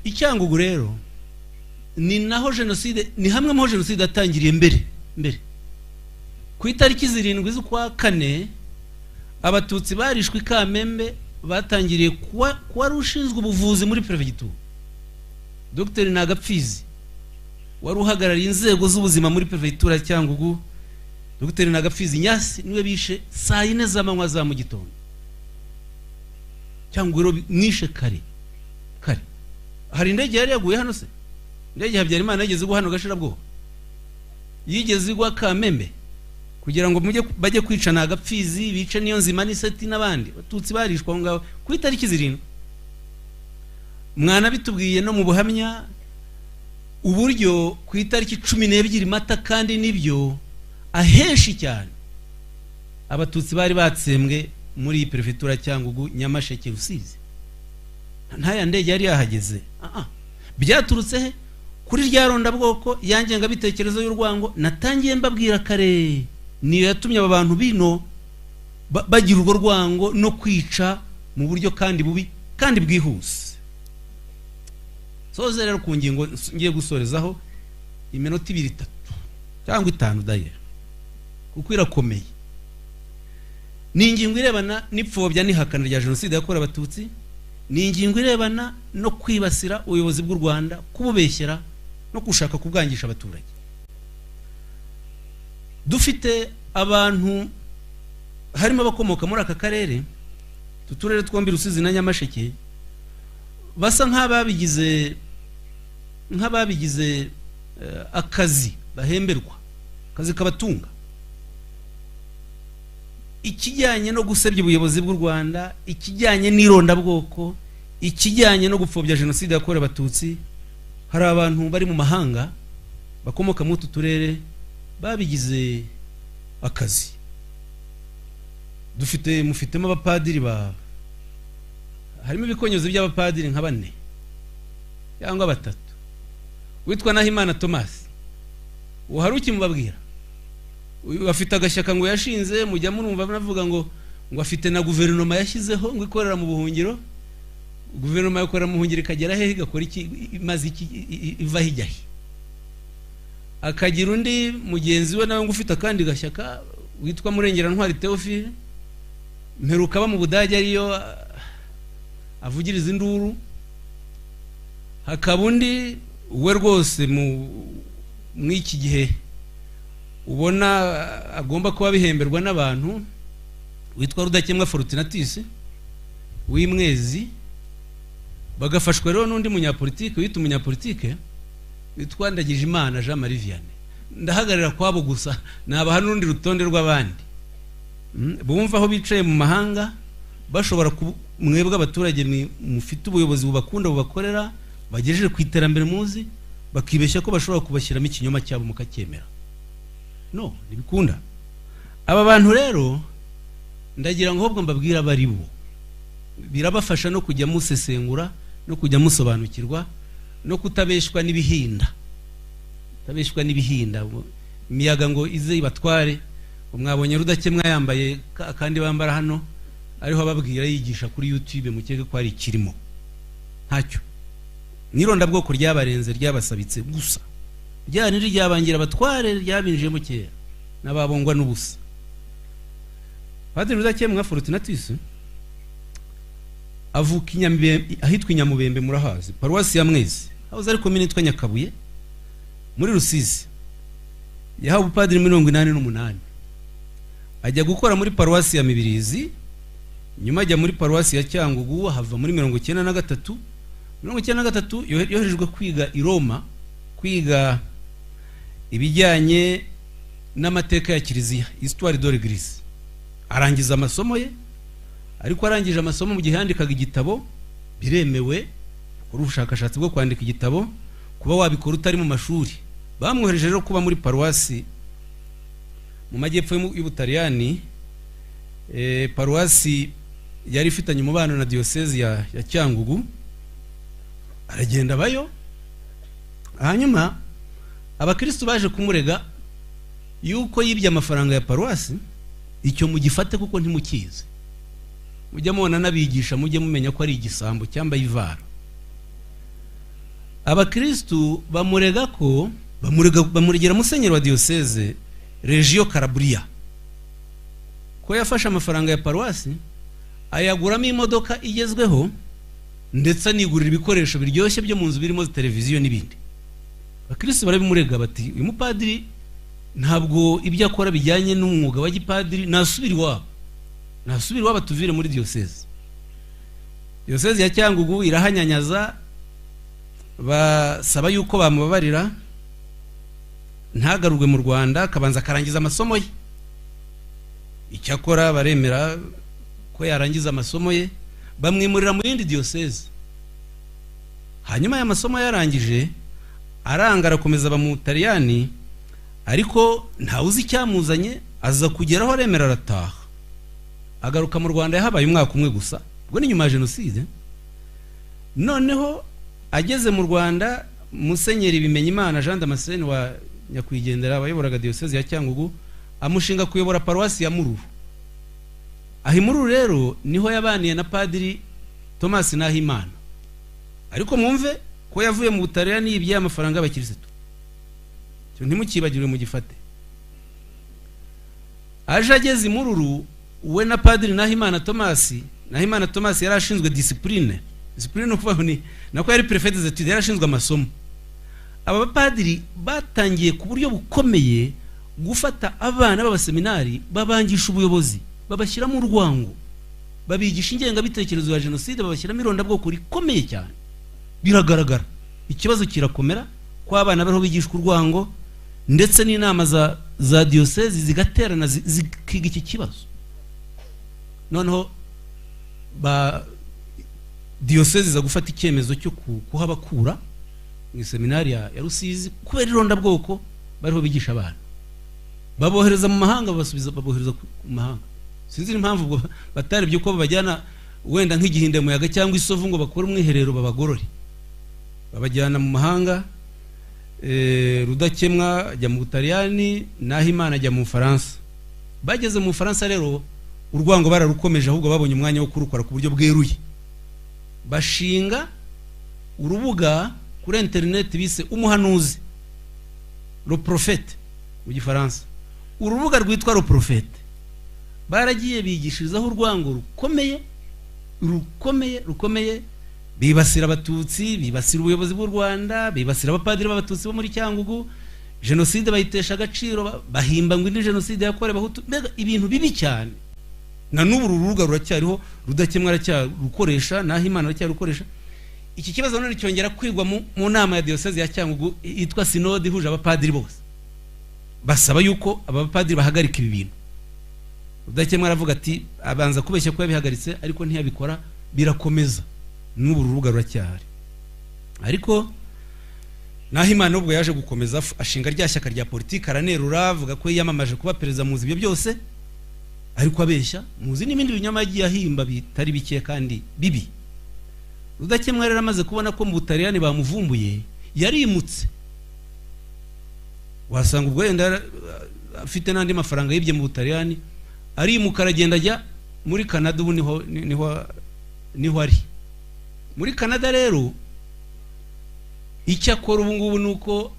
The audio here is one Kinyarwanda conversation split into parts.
Icyangugu rero ni naho jenoside, ni hamwe mu jenoside atangiriye mbere ku itariki 7 z'ukwa 4 abatutsi barishwe Kamembe batangiriye kuwa rushinzwe ubuvuzi muri prefecture. Dr Nagapfizi wari uhagarariye inzego z'ubuzima muri prefecture ya Cyangugu. Dr Nagapfizi Nyasi niwe bishe saa 4 z'amanywa za mu gitondo. Cyangugu rero mwishe kare. Hari indege yari yaguye hano se? Indege Habyarimana yageze gwa hano gashira bwo. Yigeze igwa Kamembe kugira ngo mujye bajye kwica Nagapfizi, bice niyo nzima n'iseti n'abandi batutsi barishwa ngaho ku itariki 7. Mwana bitubwiye no mu buhamya uburyo ku itariki 12 Mata kandi nibyo ahenshi cyane abatutsi bari batsembwe muri prefecture Cyangugu, Nyamasheke, Rusizi. Ntaya ndege yari yahageze. Byaturutse he? Kuri rya ronda bwoko yangenga bitekerezo y'urwango natangiye mbabwira kare, niyo yatumye aba bantu bino bagira urwo rwango no kwica mu buryo kandi bubi kandi bwihuse. Soze rero ku ngingo ngiye gusorezaho iminota 2-3 cyangwa 5 daye kuko irakomeye. Ni ingingo irebana n'ipfobya n'ihakana rya jenoside yakorewe abatutsi, ni ingingo irebana no kwibasira ubuyobozi bw'u Rwanda, kububeshyera no gushaka kubwangisha abaturage. Dufite abantu harimo abakomoka muri aka karere, tuturere twombi Rusizi na Nyamasheke, basa nk'ababigize akazi bahemberwa, akazi kabatunga. Ikijyanye no gusebya ubuyobozi bw'u Rwanda, ikijyanye n'ironda bwoko, ikijyanye no gupfobya jenoside yakorewe abatutsi, hari abantu bari mu mahanga bakomoka mu tuturere babigize akazi. Mufitemo abapadiri harimo ibikonyozi by'abapadiri nka 4 cyangwa 3. Witwa Nahimana Thomas, uharuki mubabwira afite agashyaka ngo yashinze, mujya murumva banavuga ngo afite na guverinoma yashyizeho ngo ikorera mu buhungiro. Guverinoma yakorera mu buhungiro ikagera hehe, igakora iki, imaze iki, iva hijyahe. Akagira undi mugenzi we nawe ngo ufite akandi gashyaka witwa Murengera Ntwari Theophile, mperuka ba mu Budage ariyo avugiriza induru. Hakaba undi we rwose mu iki gihe ubona agomba kuba bihemberwa n'abantu, witwa Rudakemwa Fortunatus w'Imwezi. Bagafashwa rero n'undi munyapolitike wita umunyapolitike witwa Ndagijimana Jean Marie Vianney. Ndahagarira kwabo gusa, nabaha n'undi rutonde rw'abandi bumva aho bicaye mu mahanga bashobora mwebwe abaturage mufite ubuyobozi bubakunda bubakorera, bagejeje ku iterambere muzi, bakibeshya ko bashobora kubashyiramo ikinyoma cyabo mukacyemera. No, nibikunda. Aba bantu rero ndagira ngo ahubwo mbabwira bari bo, birabafasha no kujya musesengura no kujya musobanukirwa no kutabeshwa n'ibihinda. Tabeshwa n'ibihinda imiyaga ngo ize ibatware. Umwabonye Rudakemwa yambaye kandi bambara hano ariho ababwira yigisha kuri YouTube, mukeke ko ari kirimo ntacyo. Nironda bwoko ryabarenze ryabasabitse gusa, ryani ryabangira abatware ryabinje mu kera nababongwa n'ubusa. Padiri Rudakemwa Fortunatus avuka ahitwa Nyamubembe, murahazi, paruwasi ya Mwezi, aho zari komine yitwa Nyakabuye muri Rusizi. Yahawe ubupadiri 88, ajya gukora muri paruwasi ya Mibirizi, nyuma ajya muri paruwasi ya Cyangugu, hava muri 93. 93 yoherejwe kwiga i Roma, kwiga ibijyanye n'amateka ya Kiliziya, Histoire de l'Église. Arangiza amasomo ye, ariko arangije amasomo mu gihe yandikaga igitabo biremewe kuri ubushakashatsi bwo kwandika igitabo, kuba wabikora utari mu mashuri. Bamwohereje rero kuba muri paruwasi mu majyepfo y'Ubutaliyani, paruwasi yari ifitanye umubano na diocese ya Cyangugu. Aragenda bayo, hanyuma abakristo baje kumurega yuko yibye amafaranga ya paruwasi. Icyo mugifate kuko ntimukize, mujya mubona nabigisha, mujye mumenya ko ari igisambo cyambaye ivara. abakristu bamurega ko bamuregera musenyeri wa diocese Regio Calabria ko yafashe amafaranga ya paruwasi ayaguramo imodoka igezweho ndetse anigurira ibikoresho biryoshye byo mu nzu birimo televiziyo n'ibindi. Abakristo barabimurega bati uyu mupadiri ntabwo ibyo akora bijyanye n'umwuga wa gipadiri, nasubira iwabo tuvire muri diocese. Diocese ya Cyangugu irahanyanyaza, basaba yuko bamubabarira ntagarurwe mu Rwanda akabanza akarangiza amasomo ye. Icyakora baremera ko yarangiza amasomo ye, bamwimurira mu yindi diocese. Hanyuma ya masomo yarangije aranga arakomeza mu Butaliyani, ariko ntawuzi icyamuzanye, aza kugeraho aremera arataha. Agaruka mu Rwanda yahabaye umwaka umwe gusa, ubwo ni nyuma ya jenoside. Noneho ageze mu Rwanda, Musenyeri Bimenyimana Jean Damascene wa nyakwigendera wayoboraga diocese ya Cyangugu amushinga kuyobora paruwasi ya Mururu. Aho Mururu rero niho yabaniye na Padiri Thomas Nahimana. Ariko mwumve ko yavuye mu Butaliyani yibye amafaranga y'abakirisitu. Cyo ntimukibagirwe mu gifate. Aje ageze Mururu we na Padiri Nahimana Thomas yarashinzwe discipline ukuvuga ni nako yari prefet des études, yarashinzwe amasomo. Aba bapadiri batangiye ku buryo bukomeye gufata abana b'abaseminari babangisha ubuyobozi, babashyira mu rwango, babigisha ingengabitekerezo ya jenoside, babashyira mironda bwoko rikomeye cyane. Biragaragara ikibazo kirakomera ko abana bariho bigishwa urwango, ndetse n'inama za diocese zigaterana zikiga iki kibazo. Noneho ba diocese za gufata icyemezo cyo kuhabakura mu seminari ya Rusizi kubera ironda bwoko bariho bigisha abana, babohereza mu mahanga, babohereza mu mahanga. Sinzi impamvu batarebye ko babajyana wenda nk'igihinde muyaga cyangwa isovu ngo bakore umwiherero babagorore, babajyana mu mahanga. Rudakemwa ajya mu Butaliyani, Nahimana ajya mu Faransa. Bageze mu Faransa rero urwango bararukomeje, ahubwo babonye umwanya wo kurukora ku buryo bweruye. Bashinga urubuga kuri internet bise umuhanuzi, le prophète mu gifaransa. Urubuga rwitwa le prophète baragiye bigishirizaho urwango rukomeye, bibasira abatutsi, bibasira ubuyobozi bw'u Rwanda, bibasira abapadiri b'abatutsi bo muri Cyangugu. Jenoside bayitesha agaciro, bahimba ngo indi jenoside yakorewe abahutu. Mbega ibintu bibi cyane. Na n'ubu rurubuga ruracyariho, Rudakemwa aracyarukoresha, Nahimana aracyarukoresha. Iki kibazo none cyongera kwigwa mu nama ya diocese ya Cyangugu yitwa synode ihuje abapadiri bose, basaba yuko abapadiri bahagarika ibi bintu. Rudakemwa aravuga ati abanza kubeshya ko yabihagaritse, ariko ntiyabikora, birakomeza. N'ubu rurubuga ruracyahari. Ariko Nahimana ubwo yaje gukomeza ashinga rya shyaka rya politiki, aranerura avuga ko yiyamamaje kuba perezida, muzi ibyo byose, ariko abeshya, muzi n'ibindi binyoma yagiye ahimba bitari bike kandi bibi. Rudakemwa rero amaze kubona ko mu Butaliyani bamuvumbuye, yarimutse. Wasanga ubwo yenda afite n'andi mafaranga yibye mu Butaliyani, arimuka aragenda ajya muri Canada. Ubu niho ari muri Canada. Rero icyakora ubu ngubu nuko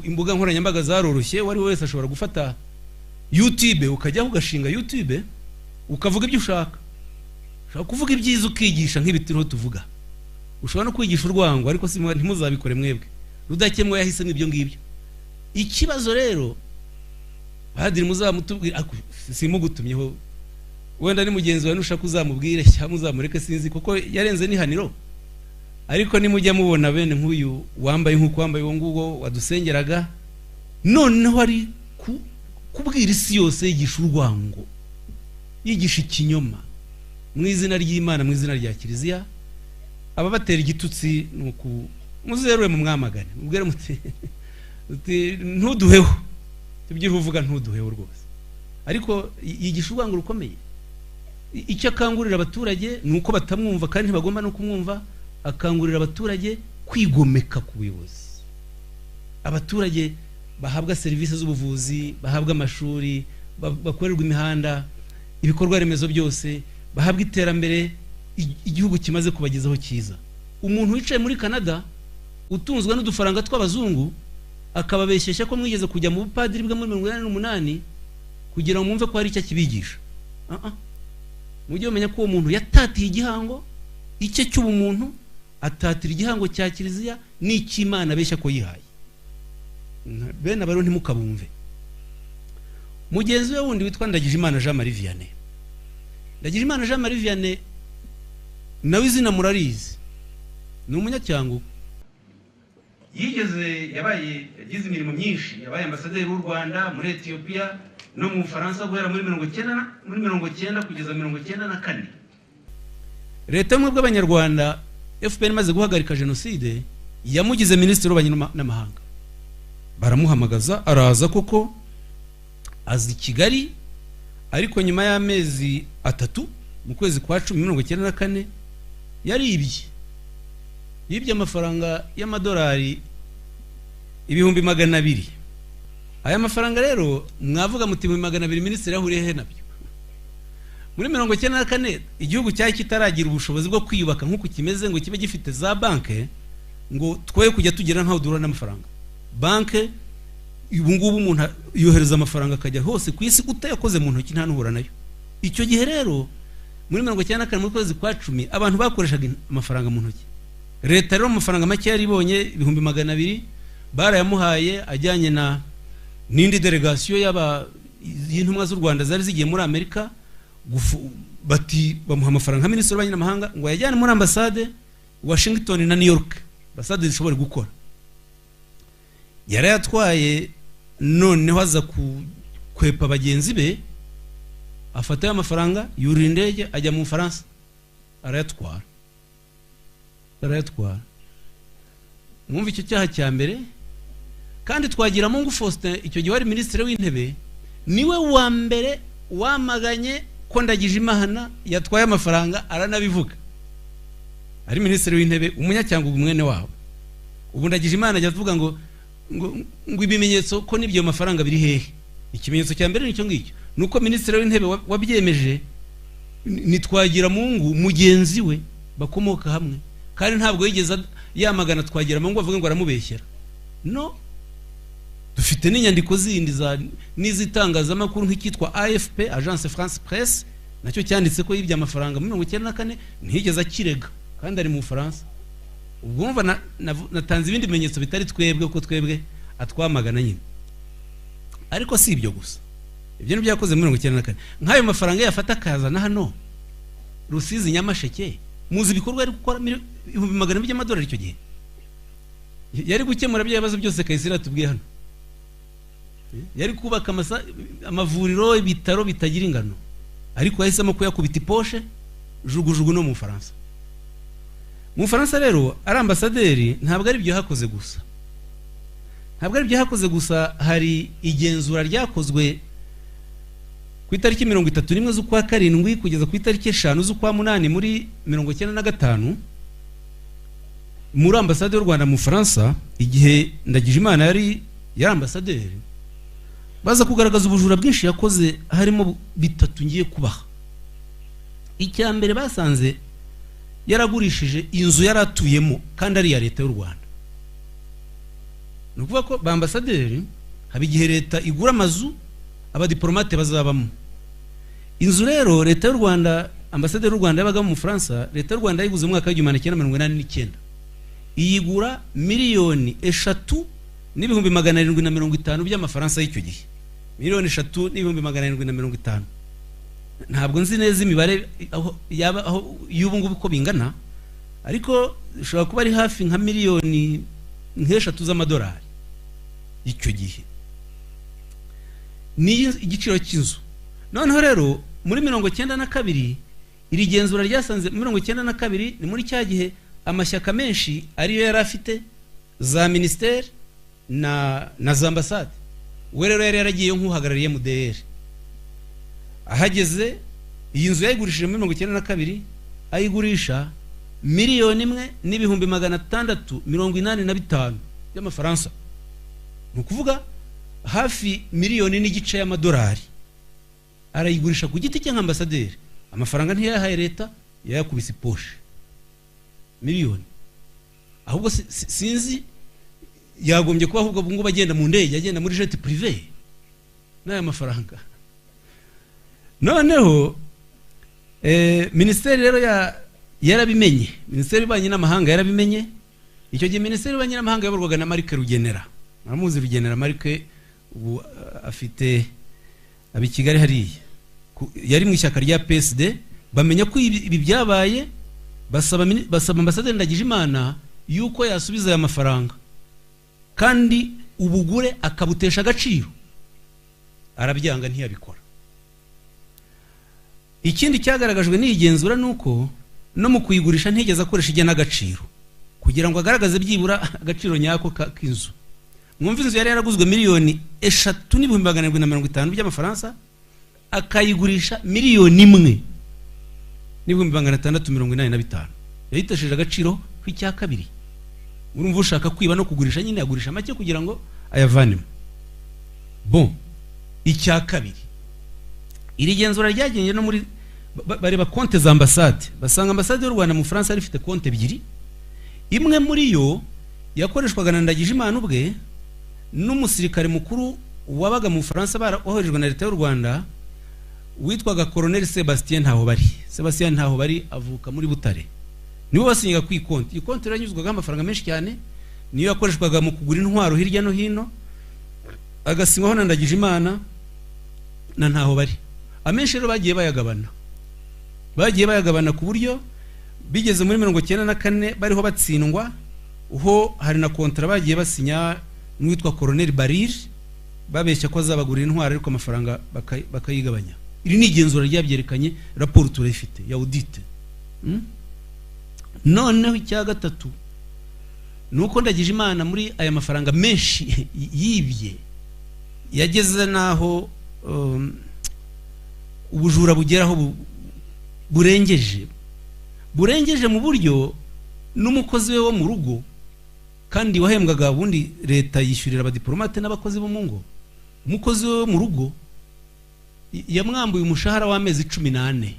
imbuga nkoranyambaga zaroroshye, wari wese ashobora gufata YouTube, ukajyaho ugashinga YouTube ukavuga ibyo ushaka. Ushaka kuvuga ibyiza ukigisha nk'ibitiro tuvuga, ushobora no kwigisha urwango, ariko ntimuzabikore mwebwe. Rudakemwa yahisemo ibyo ngibyo. Ikibazo rero Padiri muzamutubwira, simugutumyeho, wenda ni mugenzi wawe nushaka uzamubwire cyangwa uzamureke, sinzi kuko yarenze nihaniro. Ariko nimujya mubona bene nk'uyu wambaye nk'uko wambaye uwo nguwo wadusengeraga, noneho ari kubwira isi yose yigisha urwango, yigisha ikinyoma mu izina ry'Imana, mu izina rya Kiliziya. Aba batera igitutsi nuko muzerewe mu mwamagane, ubwere muti ntuduheho, tubyiho uvuga ntuduheho rwose. Ariko yigisha urwango rukomeye. Icyo akangurira abaturage nuko batamwumva kandi ntibagomba no kumwumva. Akangurira abaturage kwigomeka ku buyobozi. Abaturage bahabwa serivisi z'ubuvuzi, bahabwa amashuri, bakorerwa imihanda, ibikorwa remezo byose, bahabwa iterambere igihugu kimaze kubagezaho cyiza. Umuntu wicaye muri Canada utunzwe n'udufaranga tw'abazungu akababeshyeshya ko mwigeze kujya mu bupadiri bwa muri 1988 kugira ngo mwumve ko hari icyo kibigisha. Mujye umenya ko uwo muntu yatatiye igihango icyo cy'ubumuntu, atatira igihango cya kiliziya n'icy'Imana beshya ko yihaye. Bene abaro ntimukabumve. Mugenzi we wundi witwa Ndagijimana Jean Marie Vianney. Ndagijimana Jean Marie Vianney nawe izina murarizi, ni umunyacyangugu. Yagize imirimo myinshi, yabaye ambasaderi w'u Rwanda muri Ethiopia no mu Faransa guhera muri 1990 kugeza 1994. Leta y'ubumwe bw'Abanyarwanda FPR imaze guhagarika jenoside yamugize minisitiri w'ububanyi n'amahanga. Baramuhamagaza araza koko azi Kigali, ariko nyuma y'amezi 3 mu kwezi kwa 10 1994 yibye amafaranga y'amadolari 200,000. Aya mafaranga rero mwavuga muti mu 200,000 minisitiri yahuriye he nabyo? Muri 1994 igihugu cyari kitaragira ubushobozi bwo kwiyubaka nk'uko kimeze ngo kibe gifite za banke ngo twoye kujya tugira nkaho durana n'amafaranga. Banke ubu ngubu umuntu yohereza amafaranga akajya hose ku isi utayakoze mu ntoki nta nuhura nayo. Icyo gihe rero muri 1994 mu kwezi kwa 10 abantu bakoreshaga amafaranga mu ntoki. Leta rero amafaranga make yari ibonye 200,000 barayamuhaye ajyanye na n'indi delegation y'intumwa z'u Rwanda zari zigiye muri Amerika, bati bamuha amafaranga nka minisitiri w'ububanyi n'amahanga ngo yajyane muri ambassade Washington na New York, ambassade zishobora gukora. Yarayatwaye, noneho aza kwepa bagenzi be, afata amafaranga yurira indege ajya mu Faransa arayatwara. Mwumva icyo cyaha cya mbere. Kandi Twagiramungu Faustin icyo gihe wari minisitiri w'intebe niwe wa mbere wamaganye ko Ndagijimana yatwaye amafaranga, aranabivuga. Ari minisitiri w'intebe umunyacyangugu mwene wabo. Ubu Ndagijimana ajya avuga ngo ibimenyetso ko n'ibyo mafaranga biri hehe. Ikimenyetso cya mbere nicyo ngicyo, nuko minisitiri w'intebe wabyemeje ni Twagiramungu mugenzi we bakomoka hamwe, kandi ntabwo yigeze yamagana Twagiramungu avuga ngo aramubeshyera. No, dufite n'inyandiko zindi n'izitangazamakuru nk'ikitwa AFP, Agence France Presse, nacyo cyanditse ko yibye amafaranga muri 1994 ntiyigeze akirega kandi ari mu Faransa. Ubwo umva natanze ibindi bimenyetso bitari twebwe ko twebwe atwamagana nyine. Ariko si ibyo gusa, ibyo ni byakoze muri 1994. Nk'ayo mafaranga yafata akazana hano Rusizi Nyamasheke, muzi ibikorwa ari gukora 200,000 by'amadolari icyo gihe. Yari gukemura byabazo byose Kayisira tubwiye hano. Yari kubaka amavuriro, ibitaro bitagira ingano, ariko yahisemo kuyakubita iposhe jugujugu no mu Faransa. Mu Faransa rero ari ambasaderi ntabwo ari byo hakoze gusa, hari igenzura ryakozwe ku itariki 31 z'ukwa 7 kugeza ku itariki 5 z'ukwa 8 muri 1995 muri ambasade y'u Rwanda mu Faransa, igihe Ndagijimana yari ambasaderi. Baza kugaragaza ubujura bwinshi yakoze, harimo 3 ngiye kubaha. Icya mbere basanze yaragurishije inzu yaratuyemo kandi ari ya leta y'u Rwanda. Nukuvuga ko ba ambasaderi haba igihe leta igura amazu abadiplomate bazabamo. Inzu rero leta y'u Rwanda, ambasaderi y'u Rwanda yabaga mu Faransa, leta y'u Rwanda yiguze mu mwaka wa 1989 iyigura $3,750,000 by'amafaransa y'icyo gihe. $3,750,000. Ntabwo nzi neza imibare aho y'ubu ngubu ko bingana, ariko ushobora kuba ari hafi nka miliyoni nk'eshatu z'amadolari icyo gihe. Ni igiciro cy'inzu. Noneho rero muri 1992 iri genzura ryasanze muri 1992 ni muri cya gihe amashyaka menshi ariyo yari afite za ministeri na za ambassade. We rero yari yaragiye nk'uhagarariye MDR. Ahageze iyi nzu yayigurishije muri 1992 ayigurisha $1,685,000 by'amafaransa. Ni ukuvuga hafi miliyoni n'igice y'amadolari. Arayigurisha ku giti cye nk'ambasaderi. Amafaranga ntiyahaye leta, yayakubise poshe miliyoni. ahubwo sinzi yagombye kuba ahubwo ngo bagenda mu ndege agenda muri jet privé n'aya mafaranga. Noneho ministeri rero yarabimenye, ministeri y'ububanyi n'amahanga yarabimenye. Icyo gihe ministeri y'ububanyi n'amahanga yaborwaga na Marc Rugenera, muramuzi Rugenera Marc, ubu afite abi Kigali hariya, yari mu ishyaka rya PSD. Bamenya ko ibi byabaye, basaba ambasaderi Ndagijimana yuko yasubiza aya mafaranga kandi ubugure akabutesha agaciro. Arabyanga, ntiyabikora. Ikindi cyagaragajwe n'igenzura nuko no mu kuyigurisha ntigeze akoresha igena agaciro kugira ngo agaragaze byibura agaciro nyako k'inzu. Mwumva inzu yari yaraguzwe miliyoni 3,750 by'amafaransa, akayigurisha miliyoni 1,685. Yahitesheje agaciro kw'icya kabiri. Urumva ushaka kwiba no kugurisha nyine yagurisha make kugira ngo ayavanemo. Bon, icya kabiri, iri genzura ryagenye no muri bareba konte za ambassade, basanga ambassade y'u Rwanda mu France ari ifite konte ebyiri. Imwe muri yo yakoreshwaga na Ndagijimana ubwe n'umusirikare mukuru wabaga mu France wahoherejwe na leta y'u Rwanda witwaga Colonel Sebastien Ntahobari. Sebastien Ntahobari avuka muri Butare, niwe wasinyaga ku ikonte. Iyi konte iranyuzwaga amafaranga menshi cyane, niyo yakoreshwaga mu kugura intwaro hirya no hino, agasinywaho na Ndagijimana na Ntahobari. Amenshi rero bagiye bayagabana ku buryo bigeze muri 1994 bariho batsindwa, uho hari na kontra bagiye basinya n'uwitwa Colonel Barir, babeshya ko azabagurira intwaro ariko amafaranga bakayigabanya. Iri ni igenzura ryabyerekanye, raporo turayifite ya audit. Noneho icya gatatu nuko Ndagijimana muri aya mafaranga menshi yibye yageze naho ubujura bugeraho burengeje mu buryo n'umukozi we wo mu rugo kandi wahembwaga ubundi leta yishyurira abadiplomate n'abakozi bo mu ngo. Umukozi we wo mu rugo yamwambuye umushahara w'amezi 18.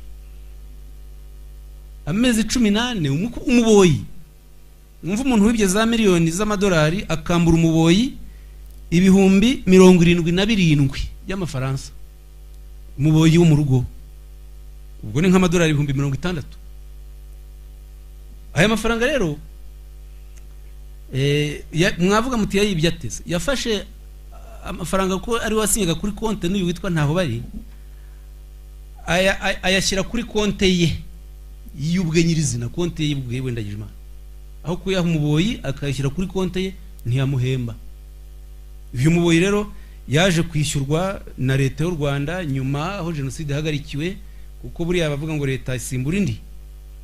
Amezi 18 umuboyi. Mwumva umuntu wibye za miliyoni z'amadolari akambura umuboyi ibihumbi 77 by'amafaransa. Umuboyi wo mu rugo, ubwo ni nk'amadolari 60,000. Aya mafaranga rero mwavuga muti yayibye ateze. Yafashe amafaranga ko ari wasinyaga kuri konte n'uyu witwa Ntahobari, ayashyira kuri konte ye y'ubwe nyirizina, konte ye y'ubwe Ndagijimana. Aho kuyaha umuboyi akayashyira kuri konte ye, ntiyamuhemba. Uyu muboyi rero yaje kwishyurwa na leta y'u Rwanda nyuma aho jenoside hagarikiwe, kuko buriya bavuga ngo leta isimbura indi.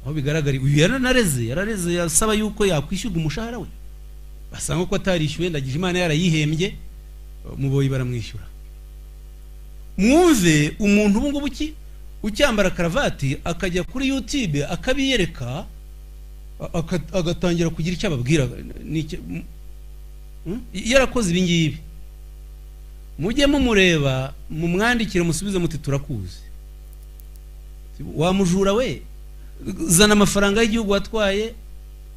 Aho bigaragara uyu yarareze yasaba yuko yakwishyurwa umushahara we, basanga ko atarishyuwe. Ndagijimana yarayihembye, muboyi baramwishyura. Mwumve umuntu ubu ngubu ucyambara karavati akajya kuri YouTube akabiyereka, agatangira kugira icyo ababwira. Yarakoze ibi ngibi, mujye mumureba mumwandikire musubize muti turakuzi. Wamujura we, zana amafaranga y'igihugu watwaye,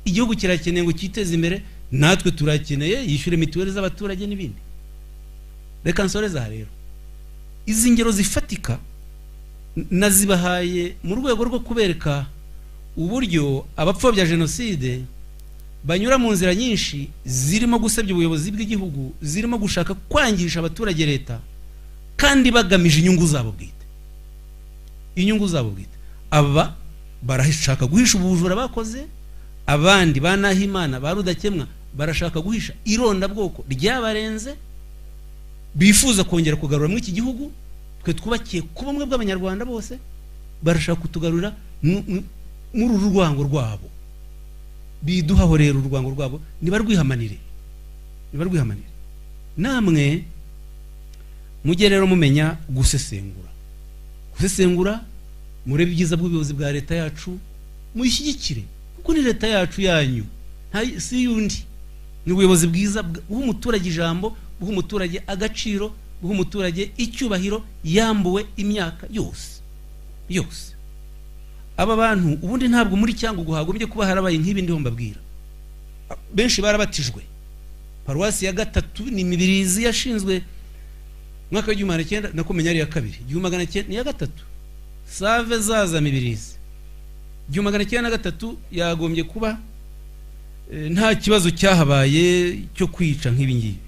igihugu kirakeneye ngo kiteze imbere, natwe turakeneye yishyure mituweli z'abaturage n'ibindi. Reka nsoreza rero, izi ngero zifatika nazibahaye mu rwego rwo kubereka uburyo abapfobya jenoside banyura mu nzira nyinshi zirimo gusebya ubuyobozi bw'igihugu, zirimo gushaka kwangisha abaturage leta kandi bagamije inyungu zabo bwite. Aba barashaka guhisha ubujura bakoze, abandi banahimana ba Rudakemwa barashaka guhisha ironda bwoko ryabarenze, bifuza kongera kugarura muri iki gihugu twe twubakiye ku bumwe bw'abanyarwanda bose. Barashaka kutugarura muri urwango rwabo, biduhaho rero urwango rwabo, nibarwihamanire. Namwe mujye rero mumenya gusesengura, murebe ibyiza bw'ubuyobozi bwa leta yacu, muyishyigikire kuko ni leta yacu yanyu, si yundi. Ni ubuyobozi bwiza buha umuturage ijambo, buha umuturage agaciro, buha umuturage icyubahiro yambuwe imyaka yose. Aba bantu ubundi ntabwo muri cyangwa guhagombye kuba harabaye nk'ibi ndiho mbabwira. benshi barabatijwe. Paruwasi ya gatatu ni Mibirizi yashinzwe mwaka w'1900 nakomenya ari ya kabiri 1900 ni ya gatatu. Save zaza Mibirizi 1903 yagombye kuba nta kibazo cyahabaye cyo kwica nk'ibi ngibi.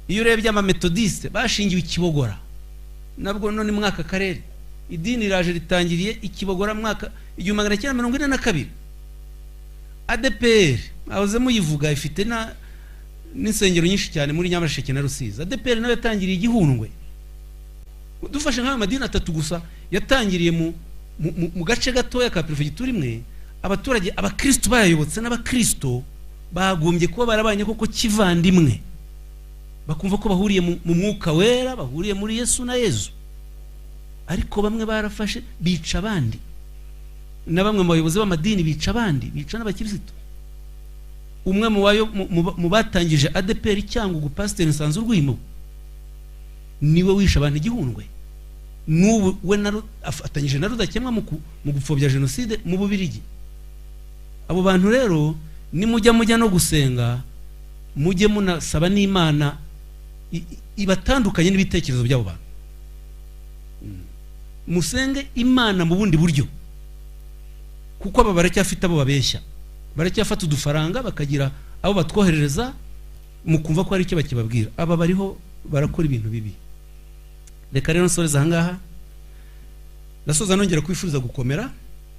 Iyo urebye ama methodiste bashingiwe Ikibogora, nabwo none mwaka karere idini raje ritangiriye Ikibogora mwaka 1942. ADPR ahoze muyivuga ifite n'insengero nyinshi cyane muri Nyamasheke na Rusizi. ADPR nawe yatangiriye Igihundwe. Dufashe nk'ayo madini atatu gusa yatangiriye mu gace gatoya ka prefecture imwe. Abaturage abakristo bayayobotse n'abakristo bagombye kuba barabanye koko kivandimwe, bakumva ko bahuriye mu mwuka wera, bahuriye muri Yesu na Yezu. Ariko bamwe barafashe bica abandi, na bamwe mu bayobozi b'amadini bica abandi, bica n'abakristo. Umwe mu batangije ADPR Cyangugu Pasteur Nsanzu Rwimo niwe wisha abantu Igihundwe. N'ubu we afatanyije na Rudakemwa mu gupfobya genocide mu Bubirigi. Abo bantu rero nimujya no gusenga, mujye munasaba n'Imana ibatandukanye n'ibitekerezo by'abo bantu. Musenge Imana mu bundi buryo, kuko aba baracyafite abo babeshya, baracyafata udufaranga bakagira abo batwoherereza mukumva ko ari icyo bakibabwira. Aba bariho barakora ibintu bibi. Reka rero nsoreza ahangaha, nasoza nongera kwifuriza gukomera,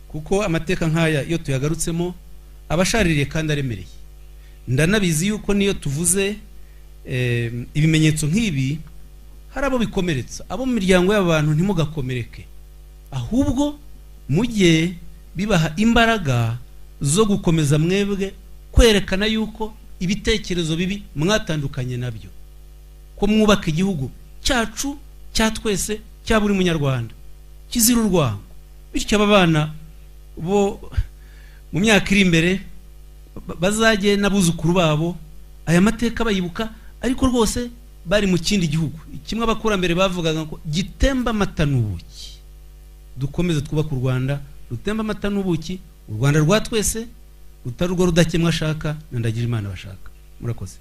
kuko amateka nk'aya iyo tuyagarutsemo abashaririye kandi aremereye. Ndanabizi yuko niyo tuvuze ibimenyetso nk'ibi hari abo bikomeretsa. Abo mu miryango y'abantu ntimugakomereke, ahubwo mujye bibaha imbaraga zo gukomeza mwebwe kwerekana yuko ibitekerezo bibi mwatandukanye nabyo, ko mwubaka igihugu cyacu cya twese cya buri munyarwanda kizira urwango. Bityo aba bana bo mu myaka iri imbere bazajye n'abuzukuru babo aya mateka bayibuka, ariko rwose bari mu kindi gihugu kimwe abakurambere bavugaga ngo gitemba amata n'ubuki. Dukomeze twubaka u Rwanda rutemba amata n'ubuki, u Rwanda rwa twese, rutari urwo Rudakemwa ashaka na Ndagijimana bashaka. Murakoze.